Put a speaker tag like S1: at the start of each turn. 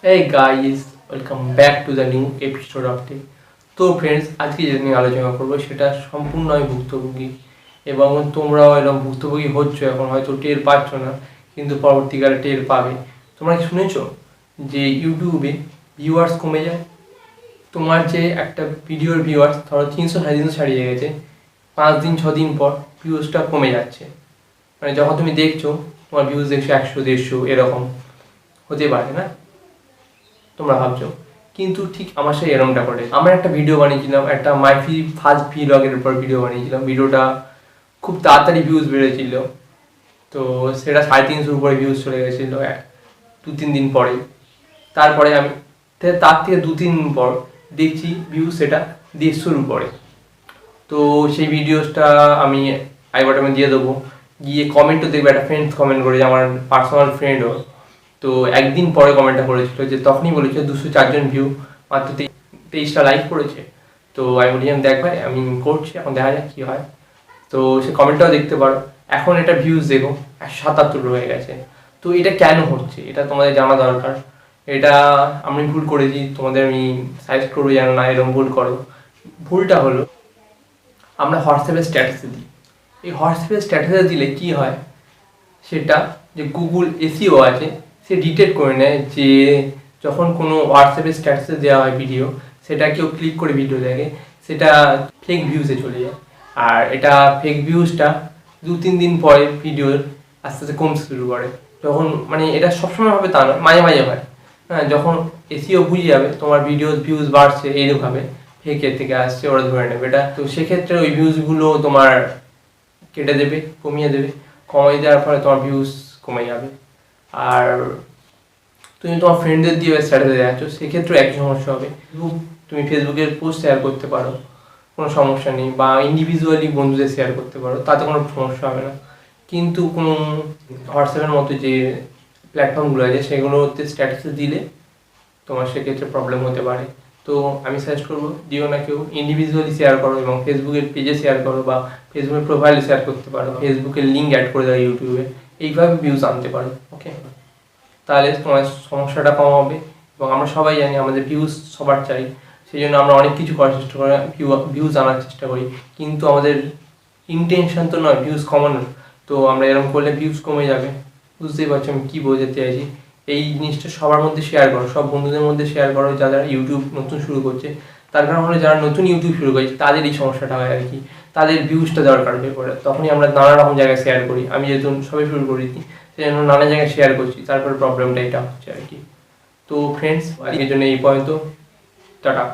S1: Hey guys, welcome back to the new episode of the তো friends আজকে যেটা নিয়ে আলোচনা করবো সেটা সম্পূর্ণ আমি ভুক্তভোগী এবং তোমরাও এরকম ভুক্তভোগী হচ্ছ, এখন হয়তো টের পাচ্ছ না কিন্তু পরবর্তীকালে টের পাবে। তোমরা কি শুনেছো যে ইউটিউবে ভিউয়ার্স কমে যায়? তোমার যে একটা ভিডিওর ভিউয়ার্স ধরো 300-350 ছাড়িয়ে গেছে, 5 দিন 6 দিন পর ভিউজটা কমে যাচ্ছে। মানে যখন তুমি দেখছো তোমার ভিউজ দেখছো 100-150 এরকম হতে পারে না, তোমরা ভাবছো, কিন্তু ঠিক আমার সেই এরমটা করে। আমরা একটা ভিডিও বানিয়েছিলাম, একটা মাইফি ফার্স্ট ভ্লগের উপর ভিডিও বানিয়েছিলাম। ভিডিওটা খুব তাড়াতাড়ি ভিউজ বেড়েছিল, তো সেটা 350 উপরে ভিউজ চলে গেছিলো 2-3 দিন পরে। তারপরে আমি তার থেকে 2-3 দিন পর দেখছি ভিউজ সেটা 150 উপরে। তো সেই ভিডিওসটা আমি আই বাটনে দিয়ে দেবো, গিয়ে কমেন্টও দেখবে। একটা ফ্রেন্ড কমেন্ট করেছে, আমার পার্সোনাল ফ্রেন্ডও। তো একদিন পরে কমেন্টটা করেছিল যে তখনই বলেছিল 204 জন ভিউ, মাত্র 23টা লাইক করেছে। তো আমি বলছিলাম দেখ ভাই, আমি করছি, এখন দেখা যাক কী হয়। তো সে কমেন্টটাও দেখতে পারো। এখন এটা ভিউজ দেখো 177 হয়ে গেছে। তো এটা কেন হচ্ছে এটা তোমাদের জানা দরকার। এটা আমি ভুল করেছি, তোমাদের আমি সাজেস্ট করবো যেন না এরকম ভুল করো। ভুলটা হলো আমরা হোয়াটসঅ্যাপের স্ট্যাটাসে দিই। এই হোয়াটসঅ্যাপের স্ট্যাটাসে দিলে কি হয়, সেটা যে গুগল এসইও আছে সে ডিটেক্ট করে নেয় যে যখন কোনো হোয়াটসঅ্যাপের স্ট্যাটাসে দেওয়া হয় ভিডিও, সেটা কেউ ক্লিক করে ভিডিও দেখে, সেটা ফেক ভিউজে চলে যায়। আর এটা ফেক ভিউজটা 2-3 দিন পরে ভিডিওর আস্তে আস্তে কমতে শুরু করে। যখন মানে এটা সবসময় হবে তা নয়, মাঝে মাঝে হয়। হ্যাঁ, যখন এসইও বুঝে যাবে তোমার ভিডিওর ভিউজ বাড়ছে এইরকমভাবে, ফেকের থেকে আসছে, ওরা ধরে নেবে এটা। তো সেক্ষেত্রে ওই ভিউজগুলো তোমার কেটে দেবে, কমিয়ে দেবে। কমিয়ে দেওয়ার ফলে তোমার ভিউজ কমে যাবে। আর তুমি তোমার ফ্রেন্ডদের দিয়ে স্ট্যাটাসে দেখাচ্ছ, সেক্ষেত্রেও একই সমস্যা হবে। তুমি ফেসবুকের পোস্ট শেয়ার করতে পারো, কোনো সমস্যা নেই, বা ইন্ডিভিজুয়ালি বন্ধুদের শেয়ার করতে পারো, তাতে কোনো সমস্যা হবে না। কিন্তু কোনো হোয়াটসঅ্যাপের মতো যে প্ল্যাটফর্মগুলো আছে সেগুলোতে স্ট্যাটাসে দিলে তোমার সেক্ষেত্রে প্রবলেম হতে পারে। তো আমি সাজেস্ট করবো দিও না, কেউ ইন্ডিভিজুয়ালি শেয়ার করো এবং ফেসবুকের পেজে শেয়ার করো বা ফেসবুকের প্রোফাইলে শেয়ার করতে পারো, ফেসবুকের লিঙ্ক অ্যাড করে দাও ইউটিউবে, এইভাবে ভিউজ আনতে পারো। ওকে, তাহলে তোমার সমস্যাটা কম হবে। এবং আমরা সবাই জানি আমাদের ভিউজ সবার চাই, সেই জন্য আমরা অনেক কিছু করার চেষ্টা করি, ভিউজ আনার চেষ্টা করি, কিন্তু আমাদের ইন্টেনশন তো নয় ভিউজ কমানোর। তো আমরা এরকম করলে ভিউজ কমে যাবে। বুঝতেই পারছো আমি কী বোঝাতে চাইছি। এই জিনিসটা সবার মধ্যে শেয়ার করো, সব বন্ধুদের মধ্যে শেয়ার করো যারা ইউটিউব নতুন শুরু করছে। তার কারণ হলো যারা নতুন ইউটিউব শুরু করছে তাদের এই সমস্যাটা হয় আর কি, তাদের ভিউজটা দরকার হয়ে পড়ে। তখনই আমরা নানা রকম জায়গায় শেয়ার করি। আমি যেহেতু সবাই শুরু করেছি সেই জন্য নানা জায়গায় শেয়ার করছি, তারপরে প্রবলেমটা এটা হচ্ছে আর কি। তো ফ্রেন্ডস, আজকের জন্য এই পর্যন্ত, টাটা।